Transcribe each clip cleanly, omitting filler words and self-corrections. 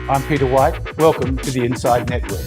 I'm Peter White. Welcome to the Inside Network.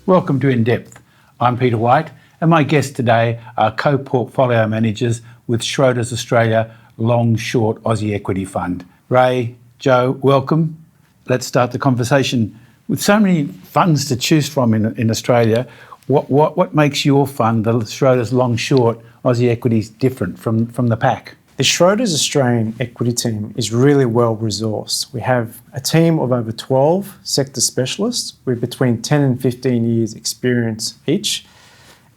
Welcome to INDepth. I'm Peter White, and my guests today are co-portfolio managers with Schroders Australia Long Short Aussie Equity Fund. Ray, Joe, welcome. Let's start the conversation. With so many funds to choose from in Australia, what makes your fund, the Schroders Long Short Aussie Equities, different from the pack? The Schroders Australian equity team is really well resourced. We have a team of over 12 sector specialists with between 10 and 15 years experience each.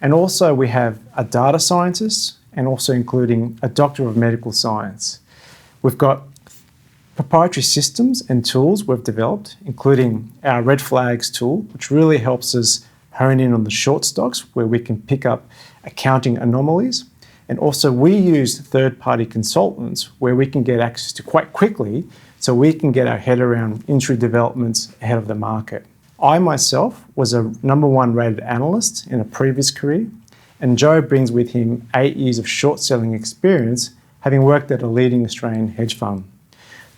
And also we have a data scientist and also including a doctor of medical science. We've got proprietary systems and tools we've developed, including our red flags tool, which really helps us hone in on the short stocks where we can pick up accounting anomalies. And also we use third-party consultants where we can get access to quite quickly so we can get our head around industry developments ahead of the market. I myself was a #1 rated analyst in a previous career, and Joe brings with him 8 years of short selling experience, having worked at a leading Australian hedge fund.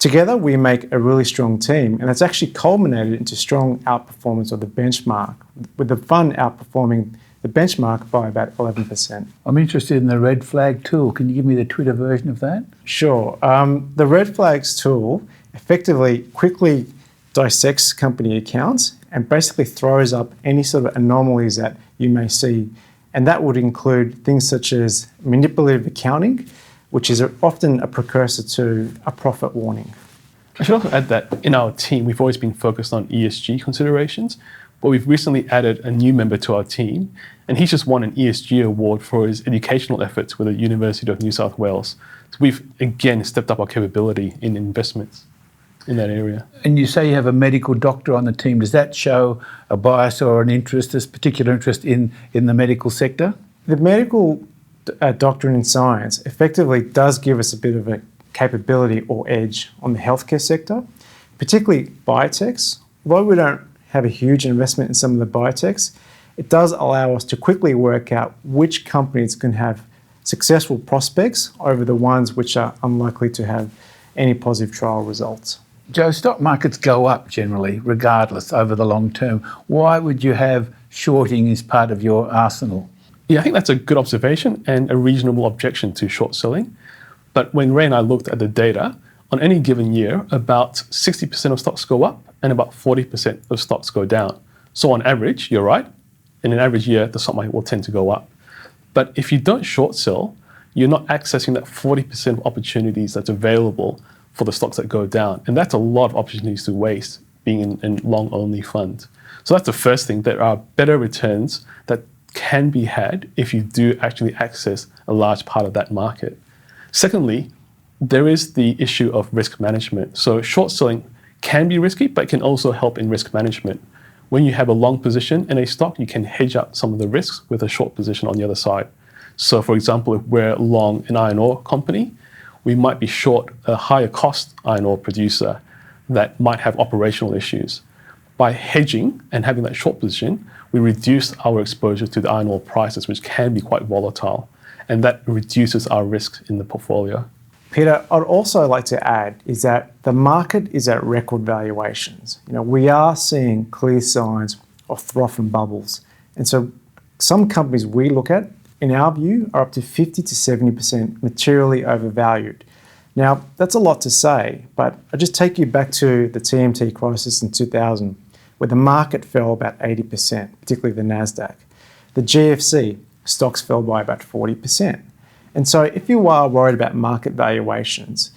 Together we make a really strong team, and it's actually culminated into strong outperformance of the benchmark, with the fund outperforming the benchmark by about 11%. I'm interested in the red flag tool. Can you give me the Twitter version of that? Sure. The red flags tool effectively quickly dissects company accounts and basically throws up any sort of anomalies that you may see. And that would include things such as manipulative accounting, which is often a precursor to a profit warning. I should also add that in our team, we've always been focused on ESG considerations, but we've recently added a new member to our team, and he's just won an ESG award for his educational efforts with the University of New South Wales. So we've again stepped up our capability in investments in that area. And you say you have a medical doctor on the team. Does that show a bias or an interest, a particular interest in the medical sector? The medical doctorate in science effectively does give us a bit of a capability or edge on the healthcare sector, particularly biotechs. Although we don't have a huge investment in some of the biotechs, it does allow us to quickly work out which companies can have successful prospects over the ones which are unlikely to have any positive trial results. Joe, stock markets go up generally, regardless, over the long term. Why would you have shorting as part of your arsenal? Yeah, I think that's a good observation and a reasonable objection to short selling. But when Ray and I looked at the data, on any given year, about 60% of stocks go up and about 40% of stocks go down. So on average, you're right, in an average year, the stock market will tend to go up. But if you don't short sell, you're not accessing that 40% of opportunities that's available for the stocks that go down. And that's a lot of opportunities to waste being in long-only funds. So that's the first thing. There are better returns that can be had if you do actually access a large part of that market. Secondly, there is the issue of risk management. So short selling can be risky, but it can also help in risk management. When you have a long position in a stock, you can hedge out some of the risks with a short position on the other side. So for example, if we're long an iron ore company, we might be short a higher cost iron ore producer that might have operational issues. By hedging and having that short position, we reduce our exposure to the iron ore prices, which can be quite volatile, and that reduces our risk in the portfolio. Peter, I'd also like to add is that the market is at record valuations. We are seeing clear signs of froth and bubbles. And so some companies we look at, in our view, are up to 50 to 70% materially overvalued. Now, that's a lot to say, but I'll just take you back to the TMT crisis in 2000, where the market fell about 80%, particularly the NASDAQ. The GFC, stocks fell by about 40%. And so if you are worried about market valuations,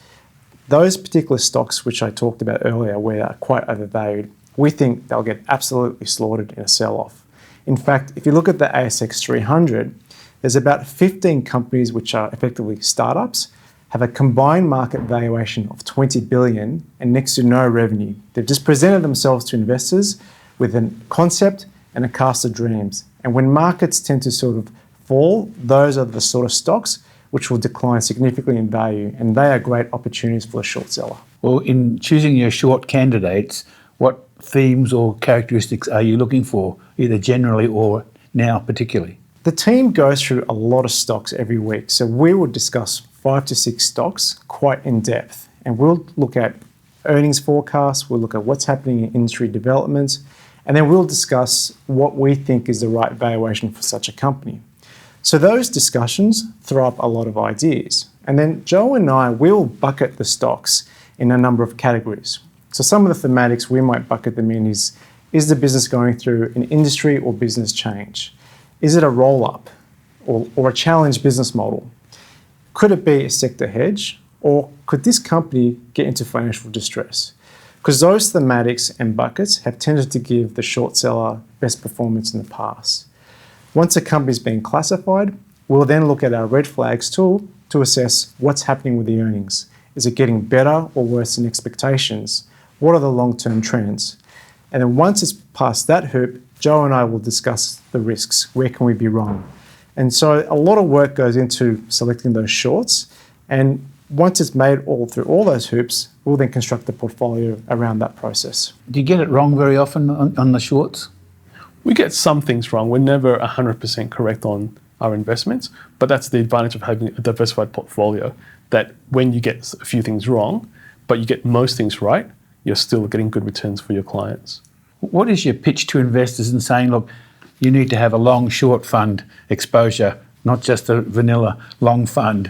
those particular stocks which I talked about earlier where are quite overvalued, we think they'll get absolutely slaughtered in a sell-off. In fact, if you look at the ASX 300, there's about 15 companies which are effectively startups, have a combined market valuation of 20 billion and next to no revenue. They've just presented themselves to investors with a concept and a cast of dreams. And when markets tend to sort of fall, those are the sort of stocks which will decline significantly in value, and they are great opportunities for a short seller. Well, in choosing your short candidates, what themes or characteristics are you looking for, either generally or now particularly? The team goes through a lot of stocks every week, so we will discuss 5 to 6 stocks quite in depth, and we'll look at earnings forecasts, we'll look at what's happening in industry developments, and then we'll discuss what we think is the right valuation for such a company. So those discussions throw up a lot of ideas, and then Joe and I will bucket the stocks in a number of categories. So some of the thematics we might bucket them in is the business going through an industry or business change? Is it a roll-up or a challenged business model? Could it be a sector hedge, or could this company get into financial distress? Because those thematics and buckets have tended to give the short seller best performance in the past. Once a company's been classified, we'll then look at our red flags tool to assess what's happening with the earnings. Is it getting better or worse than expectations? What are the long-term trends? And then once it's past that hoop, Joe and I will discuss the risks. Where can we be wrong? And so a lot of work goes into selecting those shorts. And once it's made through all those hoops, we'll then construct the portfolio around that process. Do you get it wrong very often on the shorts? We get some things wrong. We're never 100% correct on our investments, but that's the advantage of having a diversified portfolio, that when you get a few things wrong, but you get most things right, you're still getting good returns for your clients. What is your pitch to investors in saying, look, you need to have a long-short fund exposure, not just a vanilla long fund?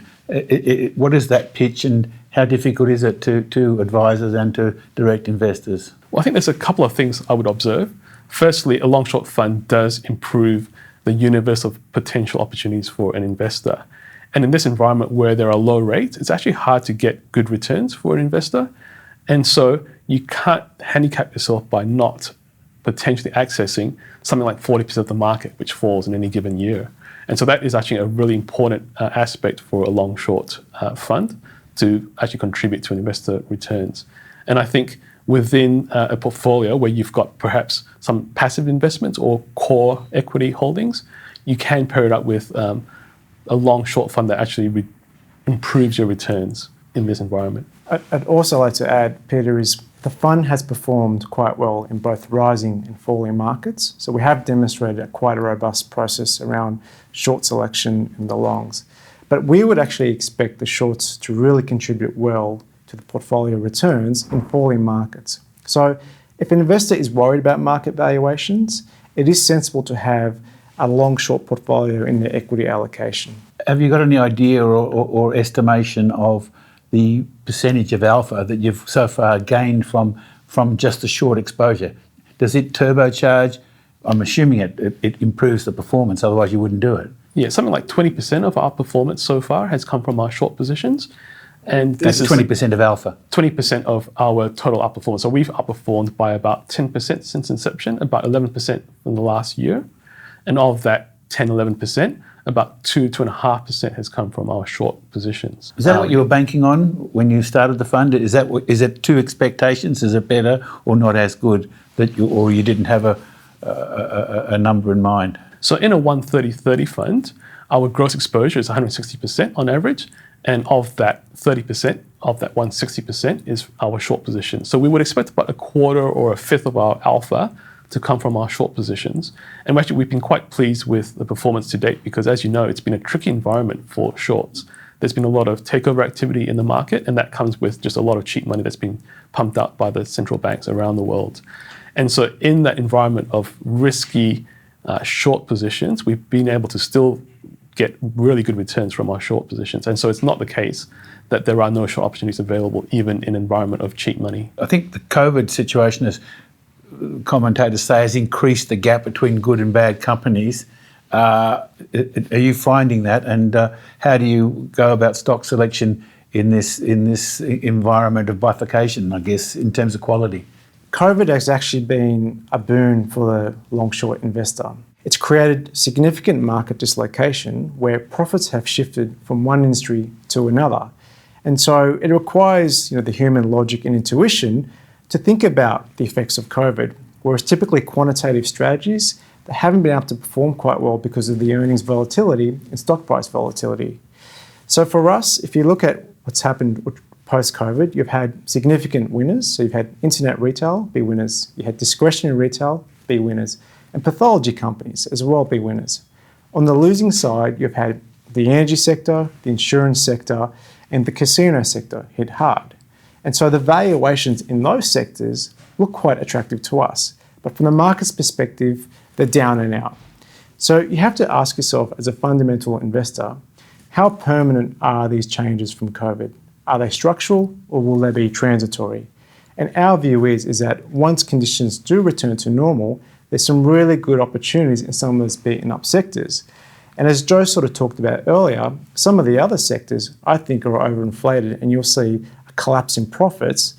What is that pitch, and how difficult is it to advisors and to direct investors? Well, I think there's a couple of things I would observe. Firstly, a long-short fund does improve the universe of potential opportunities for an investor. And in this environment where there are low rates, it's actually hard to get good returns for an investor. And so you can't handicap yourself by not potentially accessing something like 40% of the market, which falls in any given year. And so that is actually a really important aspect for a long-short fund to actually contribute to investor returns. And I think within a portfolio where you've got perhaps some passive investments or core equity holdings, you can pair it up with a long-short fund that actually improves your returns in this environment. I'd also like to add, Peter, is the fund has performed quite well in both rising and falling markets. So we have demonstrated quite a robust process around short selection and the longs. But we would actually expect the shorts to really contribute well to the portfolio returns in falling markets. So if an investor is worried about market valuations, it is sensible to have a long-short portfolio in their equity allocation. Have you got any idea or estimation of the percentage of alpha that you've so far gained from just a short exposure? Does it turbocharge? I'm assuming it improves the performance, otherwise you wouldn't do it. Yeah, something like 20% of our performance so far has come from our short positions. And that's 20% of alpha. 20% of our total outperformance. So we've outperformed by about 10% since inception, about 11% in the last year. And of that 10, 11%, about 2.5% has come from our short positions. Is that what you were banking on when you started the fund? Is it to expectations? Is it better or not as good or you didn't have a number in mind? So in a 130-30 fund, our gross exposure is 160% on average. And of that 30%, of that 160% is our short position. So we would expect about a quarter or a fifth of our alpha to come from our short positions. And actually, we've been quite pleased with the performance to date because, as you know, it's been a tricky environment for shorts. There's been a lot of takeover activity in the market, and that comes with just a lot of cheap money that's been pumped out by the central banks around the world. And so in that environment of risky short positions, we've been able to still get really good returns from our short positions. And so it's not the case that there are no short opportunities available even in an environment of cheap money. I think the COVID situation, as commentators say, has increased the gap between good and bad companies. Are you finding that? And how do you go about stock selection in this environment of bifurcation, I guess, in terms of quality? COVID has actually been a boon for the long-short investor. It's created significant market dislocation where profits have shifted from one industry to another. And so it requires the human logic and intuition to think about the effects of COVID, whereas typically quantitative strategies that haven't been able to perform quite well because of the earnings volatility and stock price volatility. So for us, if you look at what's happened post-COVID, you've had significant winners. So you've had internet retail be winners, you had discretionary retail be winners, and pathology companies as well be winners. On the losing side, you've had the energy sector, the insurance sector, and the casino sector hit hard. And so the valuations in those sectors look quite attractive to us. But from the market's perspective, they're down and out. So you have to ask yourself as a fundamental investor, how permanent are these changes from COVID? Are they structural or will they be transitory? And our view is that once conditions do return to normal, there's some really good opportunities in some of those beaten up sectors. And as Joe sort of talked about earlier, some of the other sectors I think are overinflated, and you'll see a collapse in profits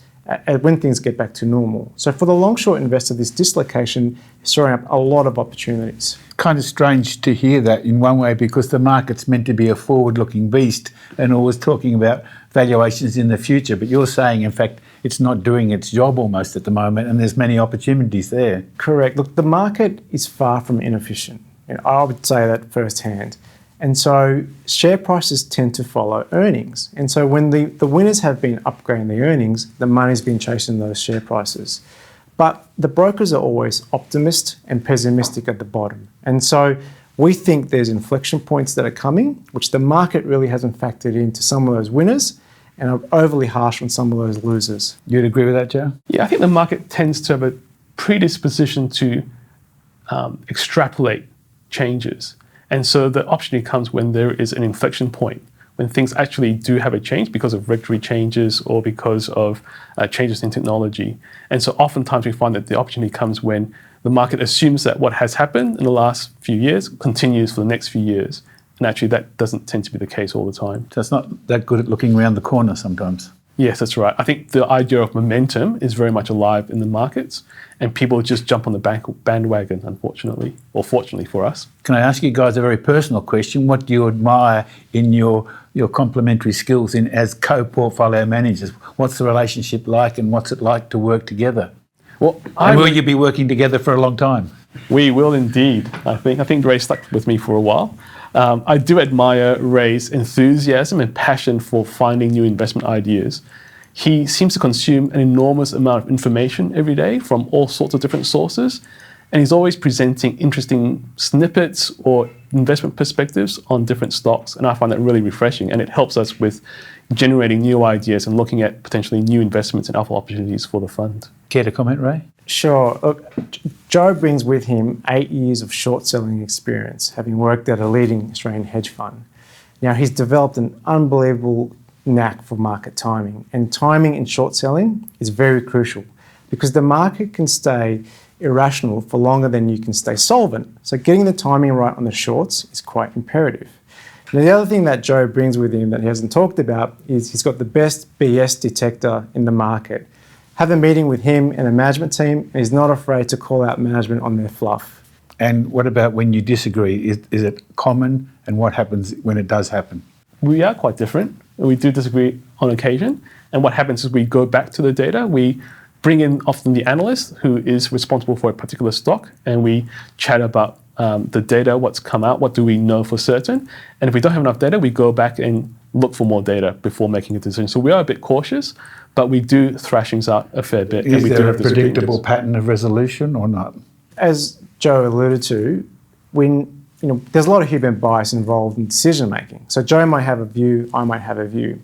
when things get back to normal. So for the long-short investor, this dislocation is throwing up a lot of opportunities. Kind of strange to hear that in one way, because the market's meant to be a forward-looking beast and always talking about valuations in the future. But you're saying, in fact, it's not doing its job almost at the moment, and there's many opportunities there. Correct. Look, the market is far from inefficient. I would say that firsthand. And so share prices tend to follow earnings. And so when the winners have been upgrading the earnings, the money's been chasing those share prices. But the brokers are always optimist and pessimistic at the bottom. And so we think there's inflection points that are coming, which the market really hasn't factored into some of those winners and are overly harsh on some of those losers. You'd agree with that, Joe? Yeah, I think the market tends to have a predisposition to extrapolate changes. And so the opportunity comes when there is an inflection point, when things actually do have a change because of regulatory changes or because of changes in technology. And so oftentimes we find that the opportunity comes when the market assumes that what has happened in the last few years continues for the next few years. And actually that doesn't tend to be the case all the time. So it's not that good at looking around the corner sometimes. Yes, that's right. I think the idea of momentum is very much alive in the markets, and people just jump on the bandwagon, unfortunately, or fortunately for us. Can I ask you guys a very personal question? What do you admire in your complementary skills as co-portfolio managers? What's the relationship like, and what's it like to work together? Well, and will you be working together for a long time? We will indeed, I think. I think Ray stuck with me for a while. I do admire Ray's enthusiasm and passion for finding new investment ideas. He seems to consume an enormous amount of information every day from all sorts of different sources, and he's always presenting interesting snippets or investment perspectives on different stocks, and I find that really refreshing, and it helps us with generating new ideas and looking at potentially new investments and alpha opportunities for the fund. Care to comment, Ray? Sure. Look, Joe brings with him 8 years of short selling experience, having worked at a leading Australian hedge fund. Now, he's developed an unbelievable knack for market timing, and timing in short selling is very crucial because the market can stay irrational for longer than you can stay solvent. So getting the timing right on the shorts is quite imperative. Now, the other thing that Joe brings with him that he hasn't talked about is he's got the best BS detector in the market. Have a meeting with him and a management team, and he's not afraid to call out management on their fluff. And what about when you disagree? Is it common, and what happens when it does happen? We are quite different. We do disagree on occasion. And what happens is we go back to the data. We bring in often the analyst who is responsible for a particular stock, and we chat about the data, what's come out, what do we know for certain. And if we don't have enough data, we go back and look for more data before making a decision. So we are a bit cautious, but we do thrashings out a fair bit. Is and we there do a have predictable pattern of resolution or not? As Joe alluded to, there's a lot of human bias involved in decision making. So Joe might have a view, I might have a view,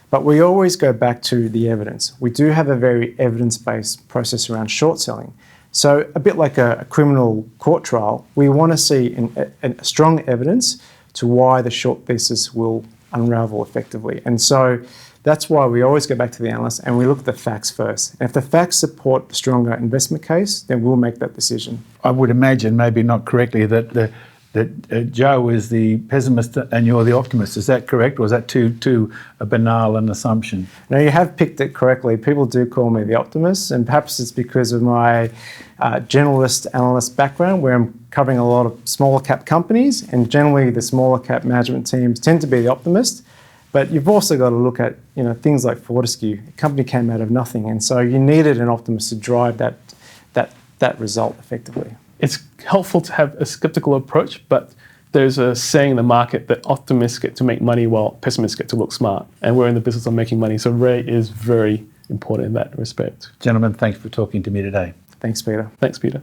but we always go back to the evidence. We do have a very evidence-based process around short selling. So a bit like a criminal court trial, we want to see a strong evidence to why the short thesis will unravel effectively. And so that's why we always go back to the analyst and we look at the facts first. And if the facts support the stronger investment case, then we'll make that decision. I would imagine, maybe not correctly, that Joe is the pessimist and you're the optimist. Is that correct, or is that too banal an assumption? No, you have picked it correctly. People do call me the optimist, and perhaps it's because of my generalist analyst background, where I'm covering a lot of smaller cap companies, and generally the smaller cap management teams tend to be the optimist. But you've also got to look at things like Fortescue. A company came out of nothing, and so you needed an optimist to drive that result effectively. It's helpful to have a skeptical approach, but there's a saying in the market that optimists get to make money while pessimists get to look smart. And we're in the business of making money. So Ray is very important in that respect. Gentlemen, thanks for talking to me today. Thanks, Peter. Thanks, Peter.